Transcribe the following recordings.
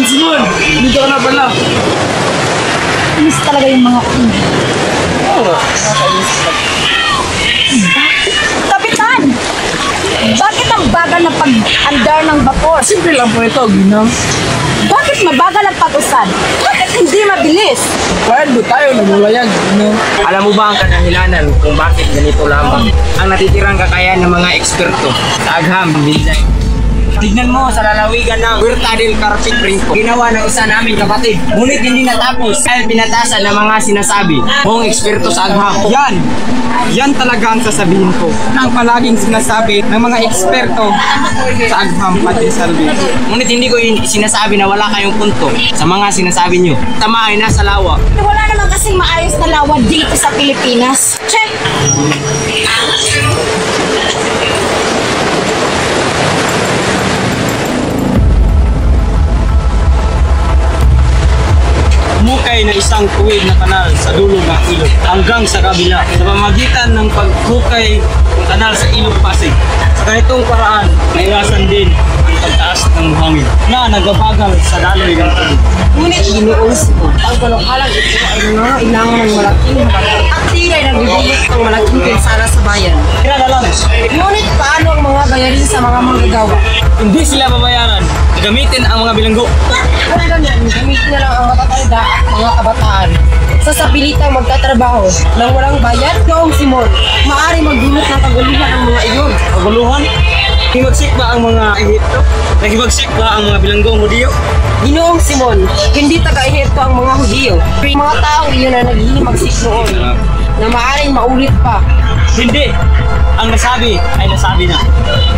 Simon, dito ka na pala. Inis talaga yung mga kundi. Oo. Kapitan! Bakit ang bagal na pag-andar ng vapor? Simple lang po ito, Ginang. Bakit mabagal ang pag-usad? Bakit hindi mabilis? Bayad mo tayo, namulayag, Ginang. Alam mo ba ang kadahilanan kung bakit ganito lamang? Ang natitirang kakayahan ng mga eksperto sa agham, design. Tignan mo sa lalawigan ng Huerta del Carpet Brinco. Ginawa ng isa naming kapatid. Ngunit hindi natapos dahil pinatasan ng mga sinasabi mong eksperto sa agham. Yan talaga ang sasabihin ko. Ang palaging sinasabi ng mga eksperto sa agham, Padre Salvi. Ngunit hindi ko sinasabi na wala kayong punto sa mga sinasabi nyo. Tama ay nasa lawa. Wala naman kasing maayos na lawa dito sa Pilipinas. Check! Hukay na isang tuwid na kanal sa dulo ng ilog hanggang sa kabila sa pamamagitan ng paghukay ng kanal sa ilog Pasig. Sa ganitong paraan, naiwasan din ang pagtaas ng buhangin na nagbabagal sa daloy ng tubig. Ngunit iniuus ko, ang kalong-alang ito ay nangangailangan ng malaking hukay at tigay nagbibigit ng malaking pinsala sa bayan. Ngunit paano ang mga bayarin sa mga manggagawa? Hindi sila babayaran, gamitin ang mga bilanggo. Kung ganyan, gamitin na lang ang matatanda at mga kabataan sa sapilitang magtatrabaho nang walang bayad. Noong Simon, maaari magdulot ng kaguluhan ang mga iyon. Kaguluhan? Nagibagsik ba ang mga Ehipto? Nagibagsik ba ang mga bilanggong Hudiyo? Ginoong Simon, hindi taga-Ehipto ang mga Hudiyo. Mga taong iyon na naghihimagsik noon na maaaring maulit pa. Hindi! Ang nasabi ay nasabi na.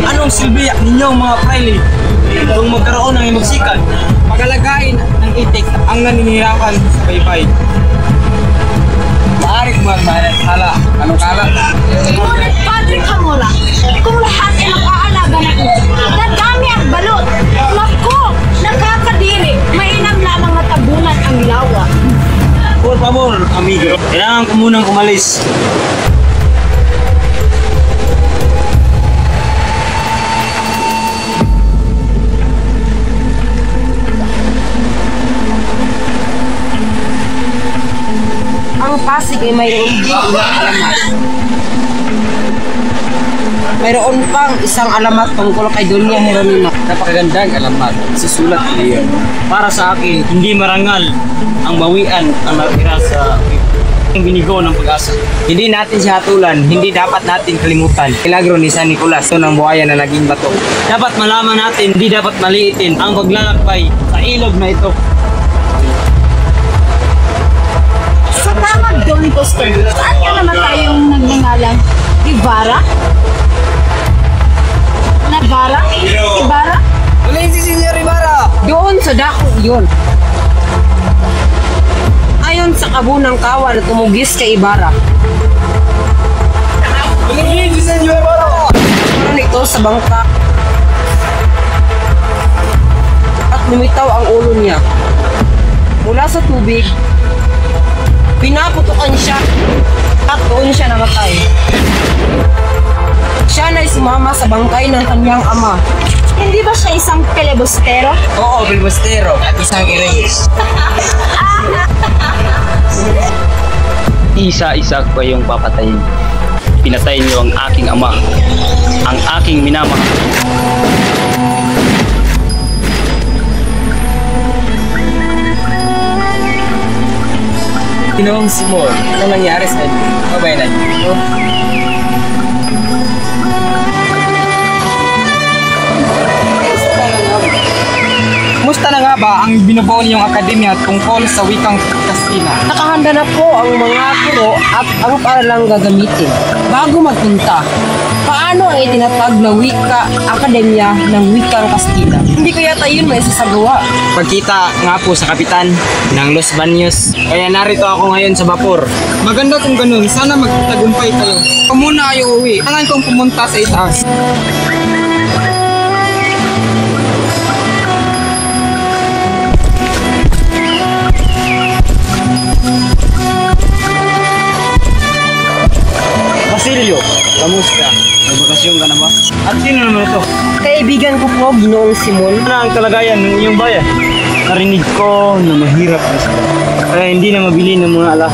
Anong silbi ninyong mga praile kung magkaroon ng himagsikan? Pagalagain ng itik ang naninirapan sa baybay. Maaari kumagmahan. Hala, anong kala? Ngunit Padre Camora, kung lahat ay mag-aalaga na ito, dadami ang balot. Naku! Nakakadiri! Mainam lamang na tabunan ang lawa. Por favor, amigo. Kailangan ko munang umalis. Ang Pasig ay mayroon din ilang alamat. Mayroon pang isang alamat tungkol kay Doña Jeronima. Napakagandang alamat. Susulat ko iyon. Para sa akin, hindi marangal ang bawian ang natira sa binigo ng pag-asa. Hindi natin siya hatulan, hindi dapat natin kalimutan. Milagro ni San Nicolas, ito ng buhayan na naging bato. Dapat malaman natin, hindi dapat maliitin ang paglalakbay sa ilog na ito. Sa tamang Don Bosco, saan ka naman tayong nagngangalang? Ibarra? Nagbarra? Ibarra? Wala si Senyor Ibarra! Doon sa dako yun. Ayon sa kabunang kawa na tumugis kay Ibarra. Wala si Senyor Ibarra! Meron ito sa bangka. At lumitaw ang ulo niya. Mula sa tubig, pinaputukan siya at doon siya namatay. Siya na'y sumama sa bangkay ng kanyang ama. Hindi ba siya isang pelebustero? Oo, bilbostero at isang ireyes. Isa-isa ko kayong papatayin. Pinatay niyo ang aking ama, ang aking minamahal. Ginoong Simon, ano nangyari sa inyo? Mabayanan niyo? ba ang binubuo niyong akademya tungkol sa wikang Kastila? Nakahanda na po ang mga guro at ang paaralang gagamitin. Bago magpunta, paano ay tinatag na wika akademya ng wikang Kastila? Hindi ko yata yun may sasagawa. Pagkita nga po sa kapitan ng Los Baños. Kaya narito ako ngayon sa vapor. Maganda kung ganun. Sana magtagumpay kayo. Kung muna kayo uwi, kailangan kong pumunta sa itaas. Basilio, kamusta? May bakasyon ka na ba? At sino naman ito? Kaibigan ko po, Ginoong Simon. Ano ang kalagayan ng iyong bayan? Narinig ko na mahirap na sila. Kaya hindi na mabili ng mga ala.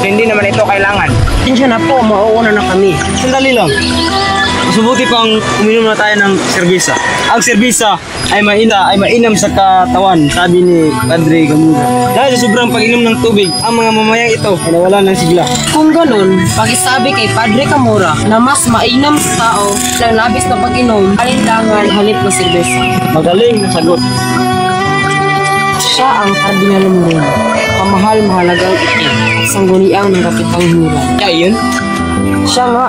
Hindi naman ito kailangan. Sinsya na po, mauuna na kami. Sandali lang. Masubuti pang uminom na tayo ng serbisa. Ang serbisa ay mainam sa katawan, sabi ni Padre Gamuda. Dahil sa sobrang pag-inom ng tubig, ang mga mamayang ito ay nawalan ng sigla. Kung ganun, pakisabi kay Padre Camora na mas mainam sa tao ng labis na pag-inom, alinlangan halip na serbesa. Magaling na sagot. Siya ang Kardinal Moreno, kamahal-mahalagang itim at sangguniang ng Kapitang Hiran. Kaya yun? Siya nga.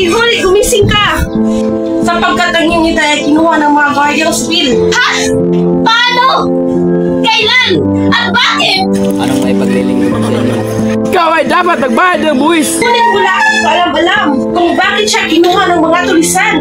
Huli, gumising ka! Sapagkat ang inyong ay kinuha ng mga guardians bill. Ha? Paano? Kailan? At bakit? Anong may paglilingkod sa inyo? Ikaw ay dapat nagbayad ng buwis. Ngunit wala akong alam-alam kung bakit siya kinuha ng mga tulisan.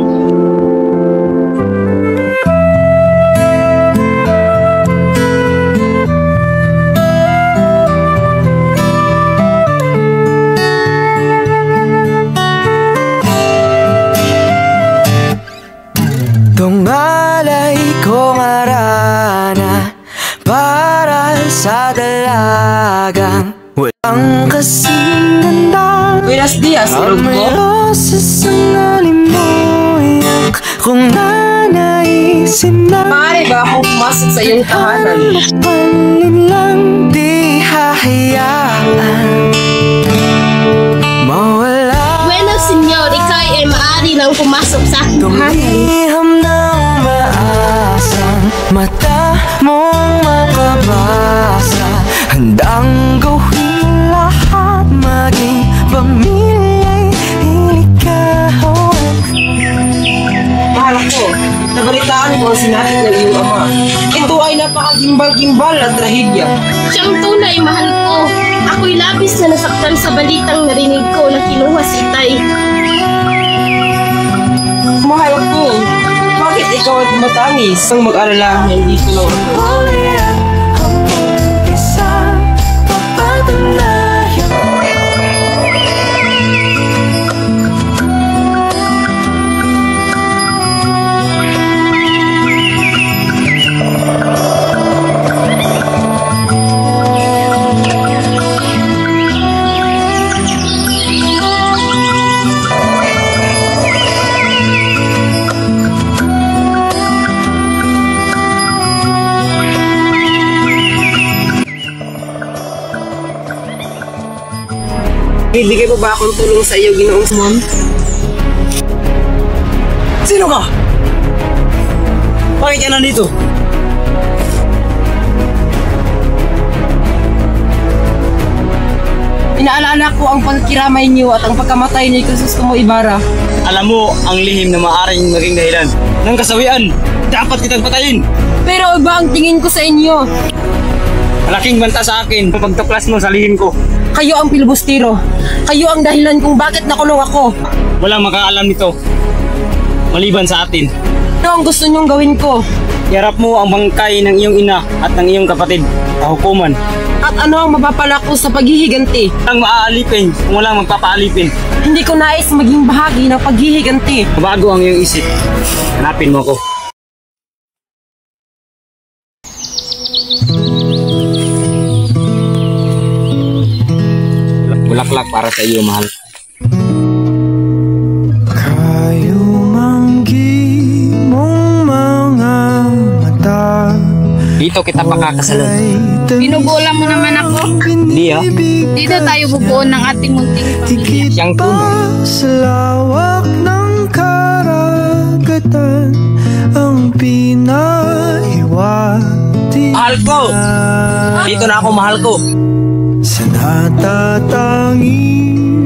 Tungalay ko marana para sa dalagang walang kasing ganda. Buenos dias, Ang may Rugbo. rosas ang alimuyak kung nanaisin na Maaari ba akong pumasok sa iyong tahanan? Palin lang di hahayaan mawala. Bueno, senyor, ikaw ay maaari nang pumasok sa aking tahanan. Tumiham ng maasang mata mong makabasa. Handang gawin lahat, maging pamilya'y iligawan. Mahal ko, nabalitaan ko ang sinapit ng iyong ama. Ito ay napakagimbal-gimbal at trahedya. Siyang tunay, mahal ko. Ako'y labis na nasaktan sa balitang narinig ko na kinuha si Tay. Mahal ko, bakit ikaw ay tumatangis? Ang mag-alala, hindi ko lang ako. Huli ang isa, papatunayan. Bibigay mo ba akong tulong sa iyo, Ginoong Simon? Sino ka? Bakit ka nandito? Inaalala ko ang pagkiramay niyo at ang pagkamatay ni Crisostomo Ibarra. Alam mo ang lihim na maaaring maging dahilan ng kasawian. Dapat kitang patayin. Pero iba ang tingin ko sa inyo. Malaking banta sa akin ang pagtuklas mo sa lihim ko. Kayo ang pilibustero. Kayo ang dahilan kung bakit nakulong ako. Walang makakaalam nito. Maliban sa atin. Ano ang gusto niyong gawin ko? Iharap mo ang bangkay ng iyong ina at ng iyong kapatid sa hukuman. At ano ang mapapala ko sa paghihiganti? Walang maaalipin kung walang magpapaalipin. Hindi ko nais maging bahagi ng paghihiganti. Mabago ang iyong isip. Hanapin mo ako. Bulaklak para sa iyo, mahal. Kayo manggi mong mga mata Dito kita pakakasalan. Binubola mo naman ako. Hindi ah. Dito tayo bubuo ng ating munting pamilya. Siyang tunay. Sa lawak ng karagatan ang pinaiwati. Mahal ko! Dito na ako, mahal ko. Sa natatangi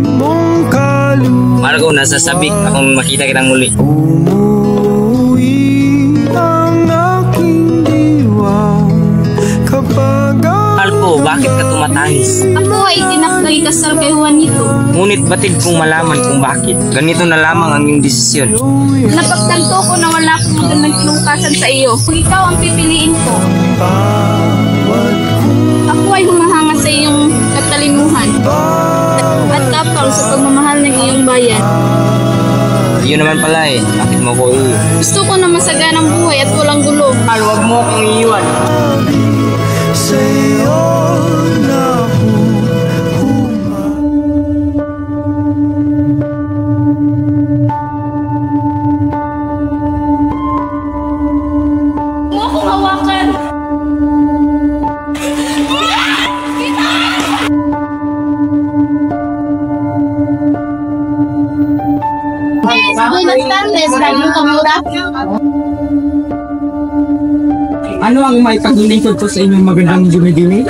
mong kaluwa. Mahal ko, nasa sabik akong makita kitang muli. Umuwi ang aking diwa kapag Mahal ko, bakit ka tumatahis? Ako ay tinakdal kay Juanito. Ngunit batid kong malaman kung bakit. Ganito na lamang ang iyong desisyon. Napagtanto ko na wala akong magandang kinukasan sa iyo. Kung ikaw ang pipiliin ko, ako ay humahanga sa iyong katalinuhan at tapang sa pagmamahal ng iyong bayan. Yun naman pala eh. Bakit mo ko Gusto ko na masaganang buhay at walang gulo. Mahal, huwag mo akong iiwan. sa'yo na Huwag mo akong hawakan. Buenas tardes, Daniel Kamura. Ano ang may paglilingkod ko sa inyong magandang dumidini?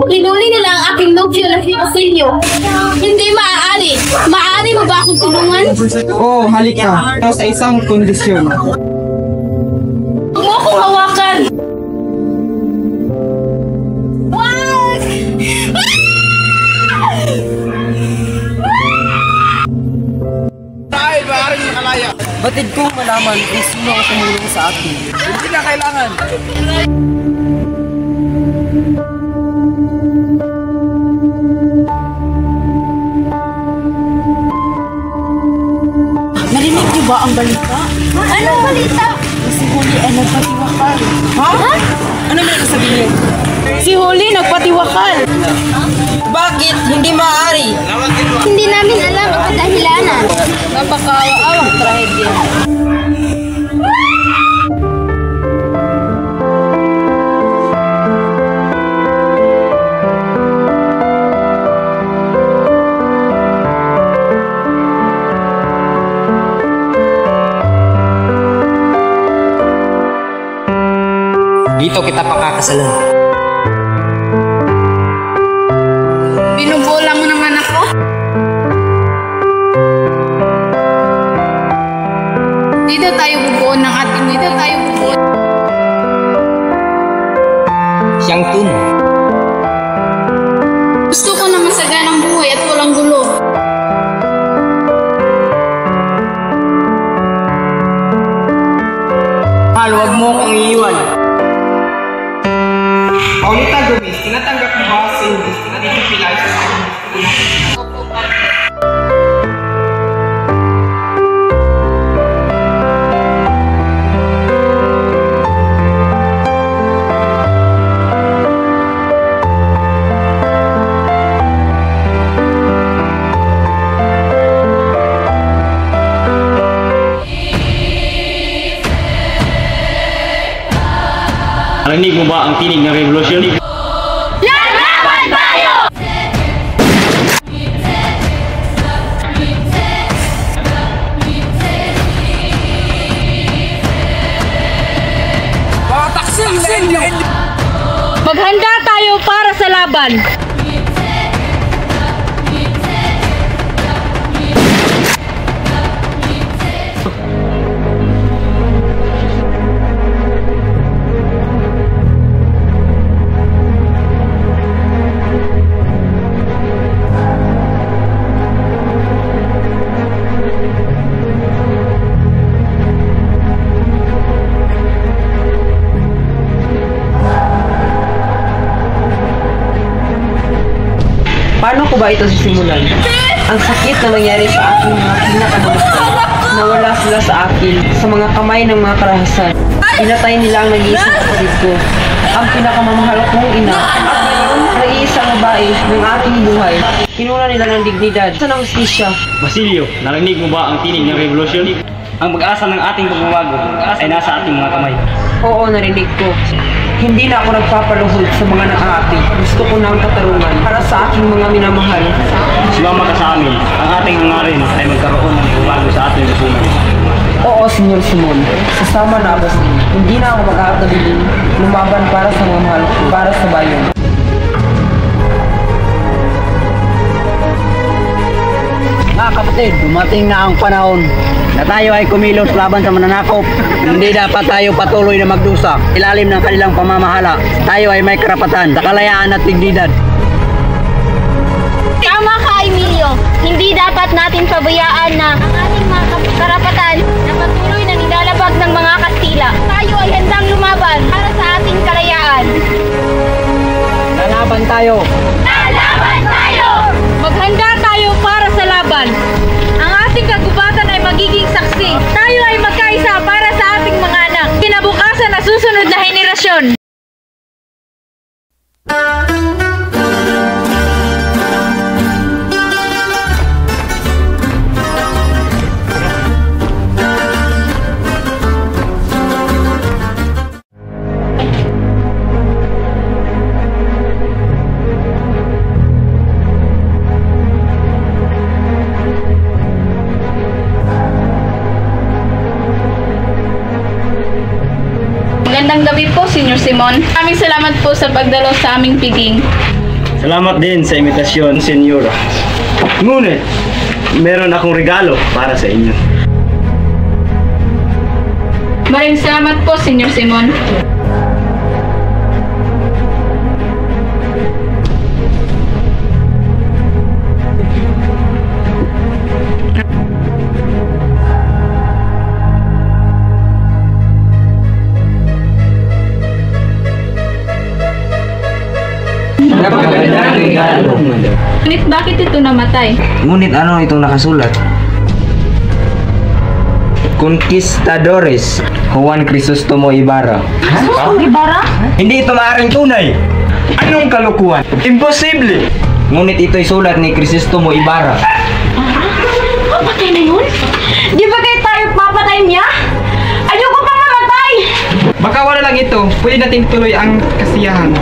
Hinuli nila ang aking nobyo na si Basilio. Hindi maaari. Maaari mo ba akong tulungan? Oo, halika. Ito sa isang kondisyon. Huwag mo akong hawakan. Wag! Batid kong malaman kung sino ang tumulong sa akin. Hindi na kailangan. Narinig niyo ba ang balita? Anong balita? Si Huli ay nagpatiwakal. Ha? Ano may sasabihin? Si Huli nagpatiwakal. Bakit? Hindi maaari. Hindi namin alam ang kadahilanan. Napakaawa-awang trahedya. Dito kita pakakasalan. Binubola mo naman ako? Dito tayo bubuo ng ating dito tayo bubuo. Siyang tunay. Gusto ko na masaganang buhay at walang gulo. Mahal, huwag mo akong iiwan. Paulita Gomez, tinatanggap mo ba sa English na dito pilay sa akin? Narinig mo ba ang tinig ng revolusyon? Lalaban tayo! Maghanda tayo para sa laban. Paano ko ba ito sisimulan? Ang sakit na nangyari sa aking mga pinakamalakal. Nawala sila sa akin, sa mga kamay ng mga karahasan. Pinatay nila ang nag-iisang kapatid ko. Ang pinakamamahal kong ina. At ngayon, nag-iisang babae ng aking buhay. Kinuna nila ng dignidad. Saan ang hustisya? Basilio, narinig mo ba ang tinig ng revolusyon? Ang pag-asa ng ating pagbabago ay nasa ating mga kamay. Oo, narinig ko. Hindi na ako nagpapaluhod sa mga nakakati. Gusto ko na ang katarungan para sa aking mga minamahal. Sumama ka sa amin. Ang ating hangarin ay magkaroon ng bago sa ating lipunan. Oo, Senyor Simon. Sasama na ako sa inyo. Hindi na ako mag-aakabilin lumaban para sa mga mahal ko, para sa bayan. Mga kapatid, dumating na ang panahon na tayo ay kumilos laban sa mananakop. Hindi dapat tayo patuloy na magdusa ilalim ng kanilang pamamahala. Tayo ay may karapatan sa kalayaan at dignidad. Tama ka, Emilio. Hindi dapat natin pabayaan na ang ating mga karapatan na patuloy na nilalabag ng mga Kastila. Tayo ay handang lumaban para sa ating kalayaan. Lalaban tayo! Lalaban tayo! Maghanda tayo para sa laban. Ang ating kagubatan ay magiging saksi. Tayo ay magkaisa para sa ating mga anak. Kinabukasan na susunod na henerasyon. Magandang gabi po, Senyor Simon. Maraming salamat po sa pagdalo sa aming piging. Salamat din sa imitasyon, Senyor. Ngunit, meron akong regalo para sa inyo. Maraming salamat po, Senyor Simon. Ngunit bakit ito namatay? Ngunit ano itong nakasulat? Conquistadores, Juan Crisostomo Ibarra. Ibarra? Hindi ito maaaring tunay. Anong kalukuhan? Imposible! Ngunit ito'y sulat ni Crisostomo Ibarra. Papatay na yun? Di ba kayo tayo papatay niya? Ayoko pa mamatay! Baka wala lang ito. Pwede natin tuloy ang kasiyahan.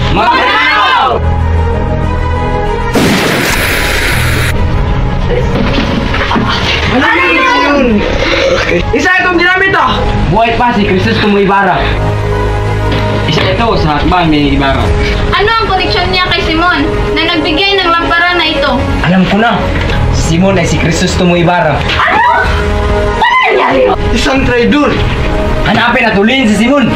Magandang! Ano yun? Isa itong ginamit ah! Buhay pa si Crisostomo Ibarra. Isa ito sa hakbang ni Ibarra. Ano ang koneksyon niya kay Simon na nagbigay ng lampara na ito? Alam ko na! Si Simon ay si Crisostomo Ibarra. Ano? Ano nangyari? Isang traidor! Hanapin at ulihin si Simon!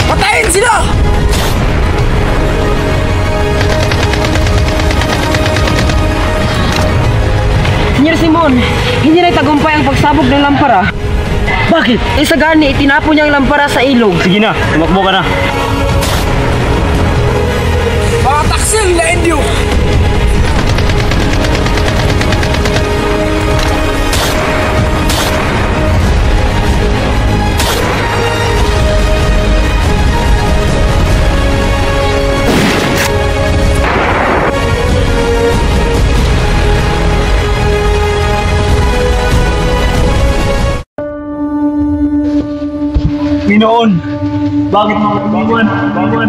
Patayin sila! Senyor Simon, hindi nagtagumpay ang pagsabog ng lampara. Bakit? Isa gani, itinapon niya ang lampara sa ilog. Sige na, tumakbo ka na. Mga taksil na Indio! Pinoon, bakit mo iniwan? Bawan.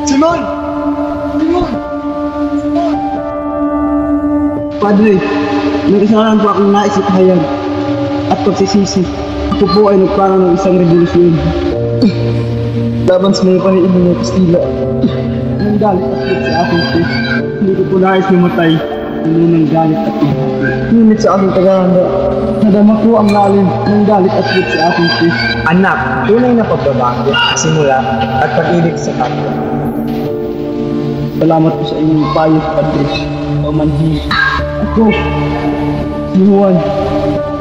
Simon! Padre, may isa lang po akong naisip ngayon at pagsisisi. Ako po ay nagplano ng isang revolusyon laban sa mga paniibig ng Kastila. Nang galit at hit sa aking faith, hindi ko po nais lumatay. Hindi nang galit at hit. Ngunit sa aking tagahanda, nadama ko ang lalim ng galit at hit sa aking faith. Anak, tunay na pagbabago, simula at pag-ibig sa kapwa. Salamat po sa inyong payo, Padre. Pamanhin. Ako, si Juan,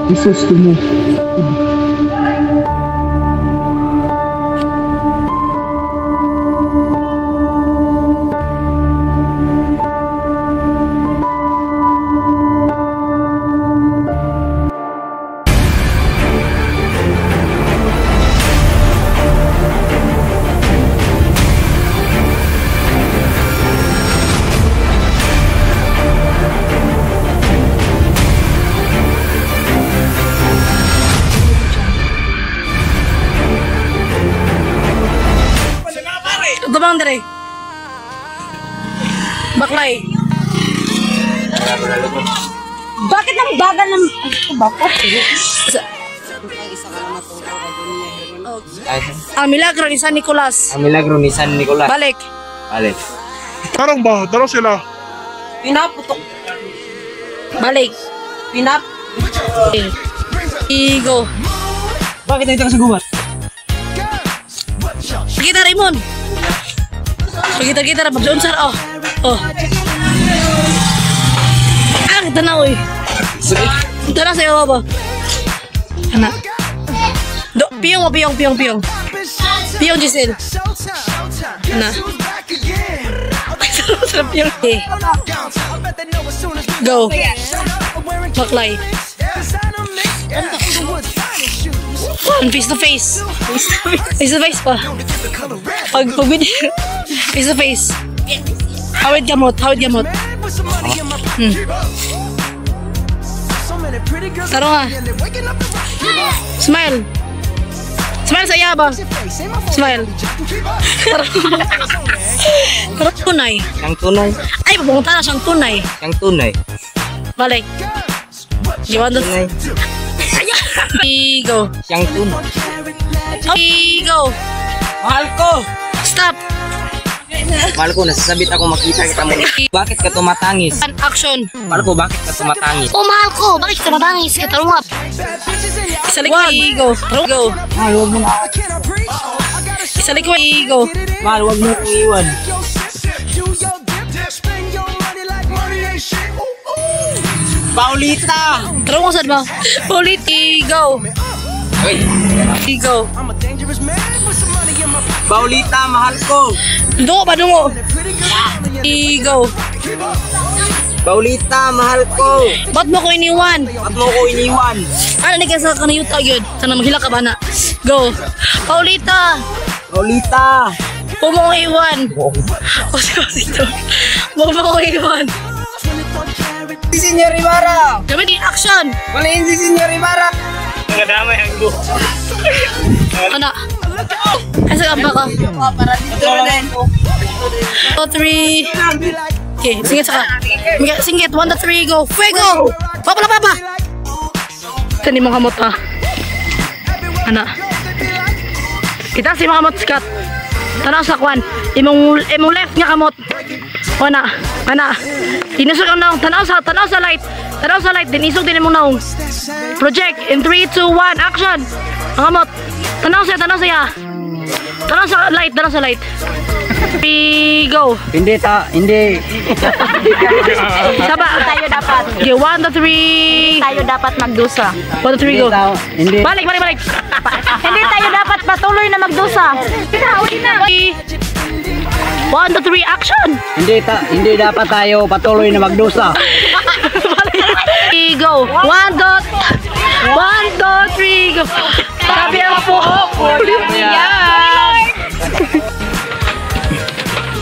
Jesus to mo. Tumang dire. Baklay. Bakit ang bagal ng bakot? Milagro ni San Nicolas. Milagro ni San Nicolas. Balik. Balik. Tarong ba? Dalaw sila. Pinaputok. Balik. Pinap. Igo. Bakit ito sa gubat? Kita Raymond. Kita mag-doon sir. Oh. Kita na oy. Ito na sa'yo ba? Anak. Piyong. Piyong Giselle. Anak. Sarap piyong. Go. Baklay. Face to face. Face to face pa. Pag video. Face to face. Hawid gamot. Taro nga. Smile sa iya ba? Smile. Taro tunay. Yang tunay. Ay, pupunta na siyang tunay. Yang tunay. Balik. Gimana? Go. Yang tunay. Go. Mahal ko. Stop. Mahal ko, nasasabit ako makita kita mo. Bakit ka tumatangis? Action. Mahal ko, bakit ka tumatangis? Oh, mahal ko. Bakit ka tumatangis? Kita lumap. Isa likod. Go. Go. Mahal, huwag mo na. Isa likod. Go. Mahal, huwag mo kong iwan. Paulita! Tara mo saan ba? Paulita, go! Go! Paulita, mahal ko! Dungo! Go! Paulita, mahal ko! Ba't mo ko iniwan? Ano na ka sa kanayuta yun? Sana maghila ka ba na? Go! Paulita! Huwag mo ko iwan! Huwag mo ko iwan! Si Senyor Ibarra! Gamit yung action! Walain si Senyor Ibarra! Nagadamay ang go. Ano? Asa ka ba ka? Ito rin. 2, 3. Okay, singit saka. Singit, 1, 2, 3, go. Fuego! Papa! Saan yung mga kamot ha? Ano? Kita si mga kamot sikat. Tanaw sa kwan. Imong left nga kamot. O na. Tinusok ang naong. Tanaw sa light. Dinisok din imong naong. Project in 3, 2, 1. Action! Ang kamot. Tanaw siya. Tanaw sa light. Go. Hindi. Saba. Tayo dapat. Okay, 1, 2, 3. Tayo dapat magdusa. 1, 2, 3, go. Hindi. Balik. Hindi tayo dapat patuloy na magdusa. Uli na. 1, 2, 3, action! Hindi dapat tayo patuloy na magdusa. Go. 1, 2, 3, go. Sabi ang po.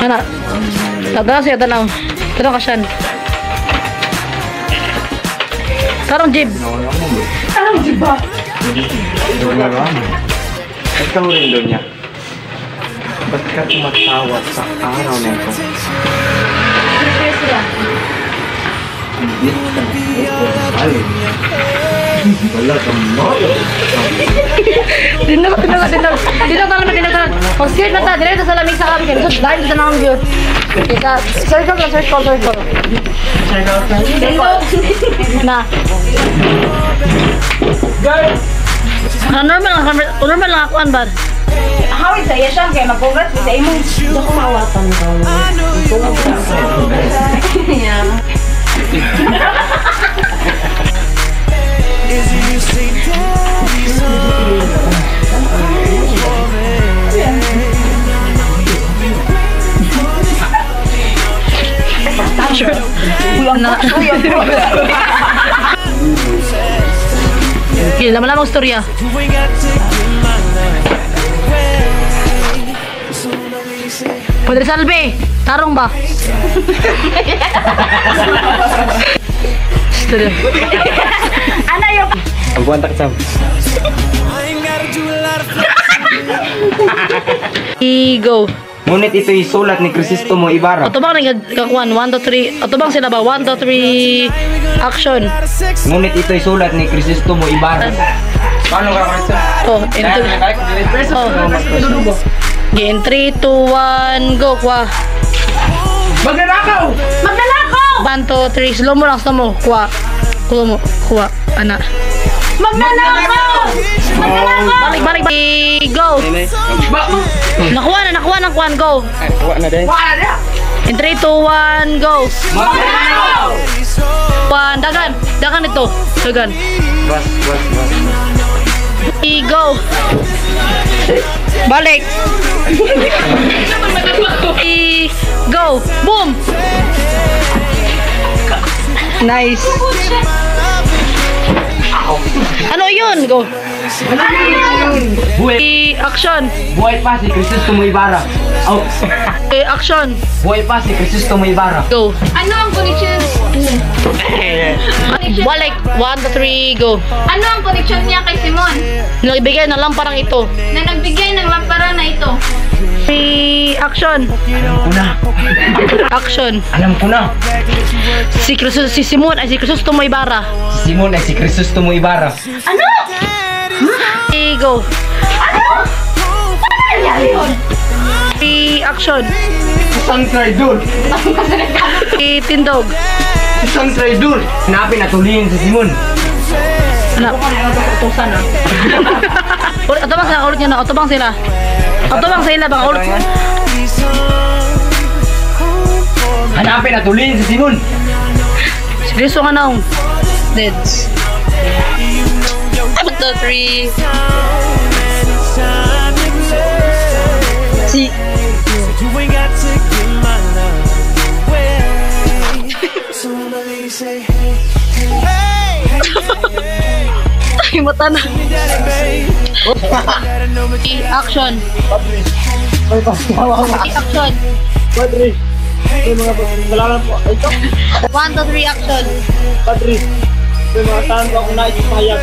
Ano? Tanaw. Tanaw ka siyan. Tarong jeep. ba? Ikaw rin doon niya. Ba't ka tumatawa sa araw na ito? Wala kang moyo. Dinag. Kung scared na ta, diretso sa lamig sa kami. So, dahil sa nang view. Circle. Na. Normal lang ako, Anbar. Hawid sa iya siya, kaya mag-congrats sa imong dako mawatan ko. Lama-lamang storya. Padre Salve, tarong ba? Storya. Ano yung... Ang buwan tak sam. Go. Ngunit ito'y sulat ni Crisostomo Ibarra. Ato bang nagkakuan 1 2 3. Ato bang sila ba 1 2 3 action. Ngunit ito'y sulat ni Crisostomo Ibarra. Paano ka Cristo? Oh, in 3 2 1 go kwa. Magnanakaw! Magnanakaw! 1 2 3 slow mo lang, slow mo. Kwa. Slow mo. Kwa. Ana. Magnanakaw! Magnanakaw! Balik. Go. Nakuha na ng kwan. Go. Kuha na din. In 3 2 1 go. Magnanakaw! Dagan ito. Dagan. Bas. Go. Balik. Go. Boom. Nice. Ano yun? Go. Buhay. Action. Buhay pa si Crisostomo Ibarra. Oh. Action. Buhay pa si Crisostomo Ibarra. Go. Ano ang connection? Balik. 1 2 3 go. Ano ang connection niya kay Simon? Nagbigay ng lamparang ito. Na nagbigay ng lampara na ito. Action. Alam ko na. Action. Alam ko na. Si Simon ay si Crisostomo Ibarra. Si Simon ay si Crisostomo Ibarra. Ano? Go. Ano? Ano nangyari yun? Action. Isang traidor. Tindog. Isang traidor. Hanapin at ulihin si Simon. Anak. Utusan na. Ato bang sila ulit niya na? Ato bang sila bang ulit? Hanapin at ulihin si Simon. Seryoso ka na. Deads. 1 2 3. Si. Ay, mata na. Action. Action. 1 2 3 action. Padre, may mga saan ko akong naisip pahayag.